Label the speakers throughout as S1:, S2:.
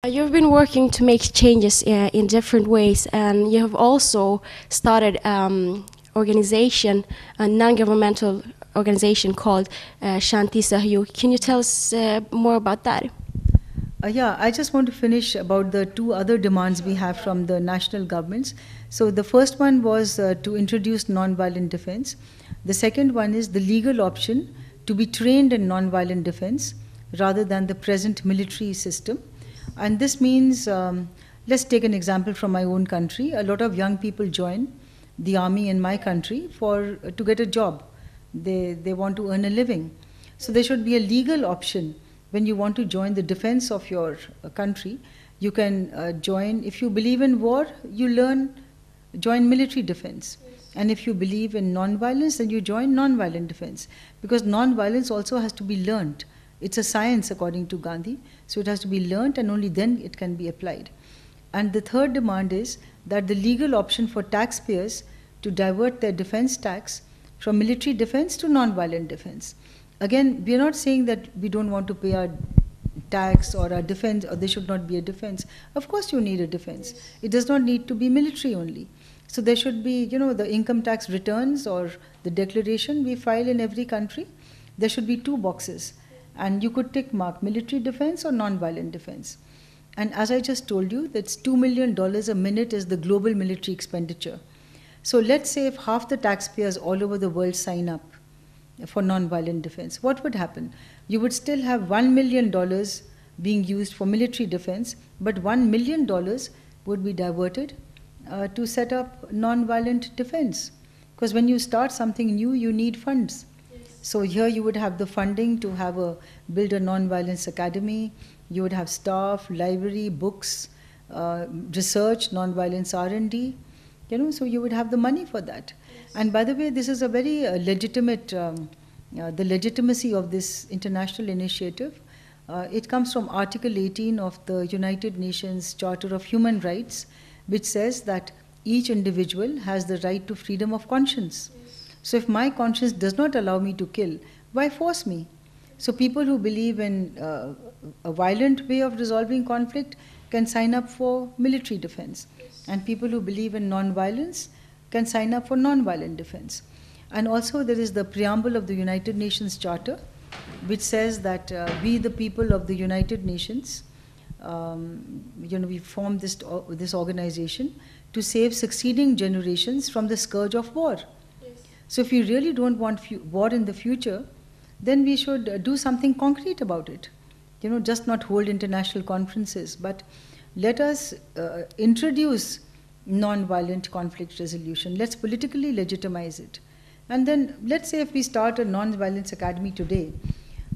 S1: You've been working to make changes in different ways, and you have also started organization, a non-governmental organization called Shanti Sahyo. Can you tell us more about that?
S2: Yeah, I just want to finish about the two other demands we have from the national governments. So the first one was to introduce non-violent defense. The second one is the legal option to be trained in non-violent defense rather than the present military system. And this means, let's take an example from my own country. A lot of young people join the army in my country to get a job. They want to earn a living. So there should be a legal option. When you want to join the defense of your country, you can join. If you believe in war, join military defense. And if you believe in non-violence, then you join non-violent defense. Because non-violence also has to be learnt. It's a science according to Gandhi. So it has to be learnt, and only then it can be applied. And the third demand is that the legal option for taxpayers to divert their defense tax from military defense to non-violent defense. Again, we are not saying that we don't want to pay our tax or our defense, or there should not be a defense. Of course you need a defense. It does not need to be military only. So there should be, the income tax returns or the declaration we file in every country. There should be two boxes. And you could tick mark military defense or non-violent defense. And as I just told you, that's $2 million a minute is the global military expenditure. So let's say if half the taxpayers all over the world sign up for non-violent defense, what would happen? You would still have $1 million being used for military defense, but $1 million would be diverted to set up non-violent defense. Because when you start something new, you need funds. So here you would have the funding to build a non-violence academy. You would have staff, library, books, research, non-violence R&D. So you would have the money for that. And by the way, this is a very legitimate, the legitimacy of this international initiative. It comes from Article 18 of the United Nations Charter of Human Rights, which says that each individual has the right to freedom of conscience. So if my conscience does not allow me to kill, why force me? So people who believe in a violent way of resolving conflict can sign up for military defense. And people who believe in non-violence can sign up for non-violent defense. And also there is the preamble of the United Nations Charter, which says that we, the people of the United Nations, we formed this organization to save succeeding generations from the scourge of war. So if we really don't want war in the future, then we should do something concrete about it. Just not hold international conferences, but let us introduce non-violent conflict resolution. Let's politically legitimize it. And then let's say if we start a non-violence academy today,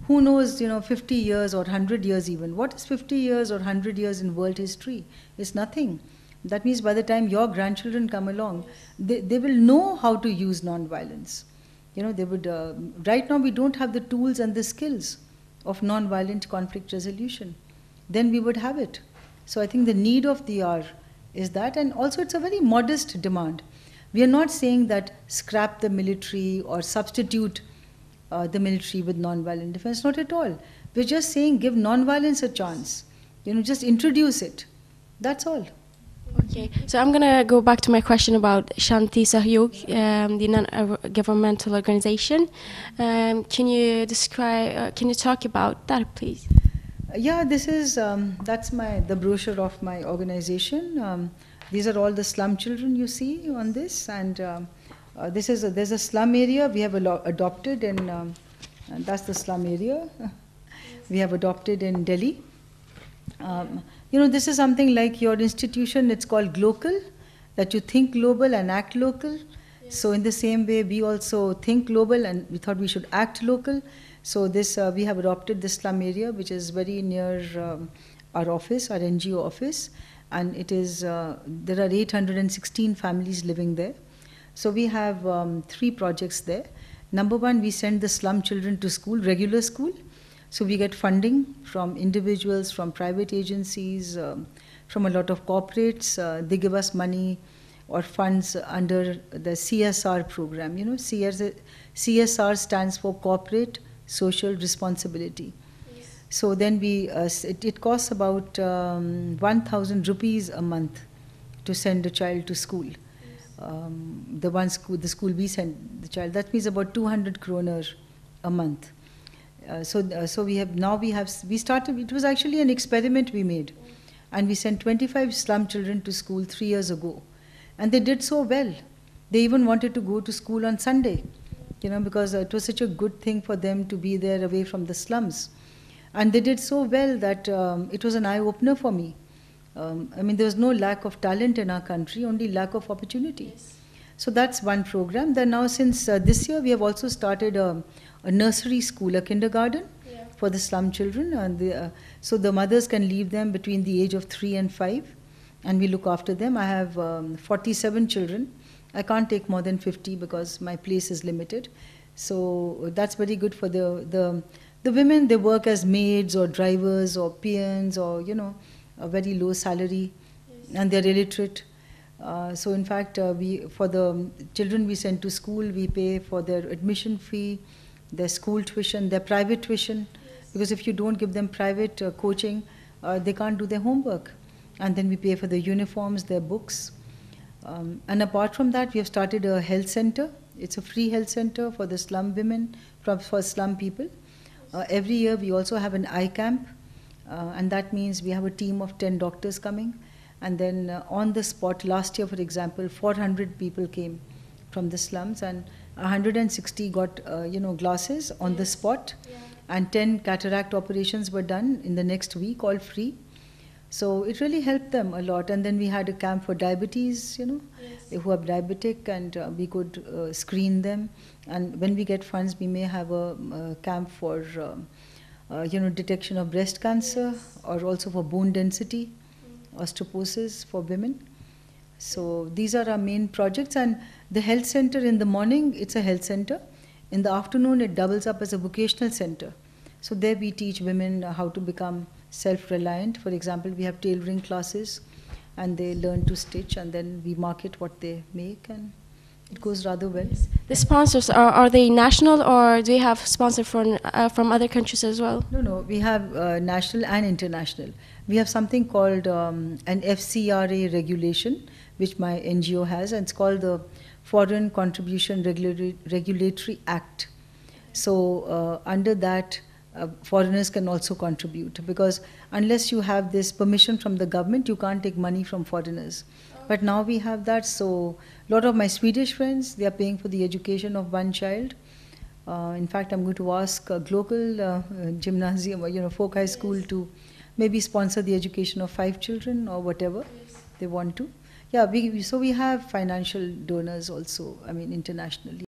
S2: who knows, 50 years or 100 years even. What is 50 years or 100 years in world history? It's nothing. That means by the time your grandchildren come along, they will know how to use non-violence. They would, right now we don't have the tools and the skills of non-violent conflict resolution. Then we would have it. So I think the need of the hour is that, and also it's a very modest demand. We are not saying that scrap the military or substitute the military with non-violent defense, not at all. We're just saying give non-violence a chance. Just introduce it. That's all.
S1: Okay, so I'm gonna go back to my question about Shanti Sahyo, the non-governmental organization. Can you talk about that, please?
S2: Yeah, this is that's the brochure of my organization. These are all the slum children you see on this, and there's a slum area we have adopted in, and that's the slum area we have adopted in Delhi. This is something like your institution, it's called Glocal, that you think global and act local. Yes. So in the same way, we also think global and we thought we should act local. So this we have adopted this slum area, which is very near our office, our NGO office. And it is, there are 816 families living there. So we have 3 projects there. Number one, we send the slum children to school, regular school. So we get funding from individuals, from private agencies, from a lot of corporates. They give us money or funds under the CSR program. CSR stands for Corporate Social Responsibility. Yes. So then it costs about 1,000 rupees a month to send a child to school. The school we send the child, that means about 200 kroner a month. So we started. It was actually an experiment we made, and we sent 25 slum children to school 3 years ago, and they did so well. They even wanted to go to school on Sunday, because it was such a good thing for them to be there away from the slums, and they did so well that it was an eye opener for me. There was no lack of talent in our country, only lack of opportunity.
S1: Yes.
S2: So that's one program. Then now since this year we have also started a nursery school, a kindergarten for the slum children. And so the mothers can leave them between the age of 3 and 5, and we look after them. I have 47 children. I can't take more than 50 because my place is limited. So that's very good for the women. They work as maids or drivers or peons or, a very low salary, and they're illiterate. So in fact, for the children we send to school, we pay for their admission fee, their school tuition, their private tuition, because if you don't give them private coaching, they can't do their homework. And then we pay for their uniforms, their books. And apart from that, we have started a health center. It's a free health center for the slum women, for slum people. Every year we also have an eye camp, and that means we have a team of 10 doctors coming. And then on the spot, last year, for example, 400 people came from the slums, and 160 got glasses on the spot, and 10 cataract operations were done in the next week, all free. So it really helped them a lot. And then we had a camp for diabetes, who are diabetic, and we could screen them. And when we get funds, we may have a camp for detection of breast cancer, or also for bone density, osteoporosis for women. So these are our main projects. And the health center, in the morning it's a health center. In the afternoon it doubles up as a vocational center. So there we teach women how to become self-reliant. For example, we have tailoring classes, and they learn to stitch, and then we market what they make, and it goes rather well.
S1: The sponsors, are they national, or do you have sponsors from other countries as well?
S2: No, we have national and international. We have something called an FCRA regulation, which my NGO has, and it's called the Foreign Contribution Regulatory Act. So under that, foreigners can also contribute, because unless you have this permission from the government, you can't take money from foreigners. But now we have that, so a lot of my Swedish friends, they are paying for the education of one child. In fact, I'm going to ask a local gymnasium, folk high school, to maybe sponsor the education of 5 children or whatever they want to. Yeah, so we have financial donors also, internationally.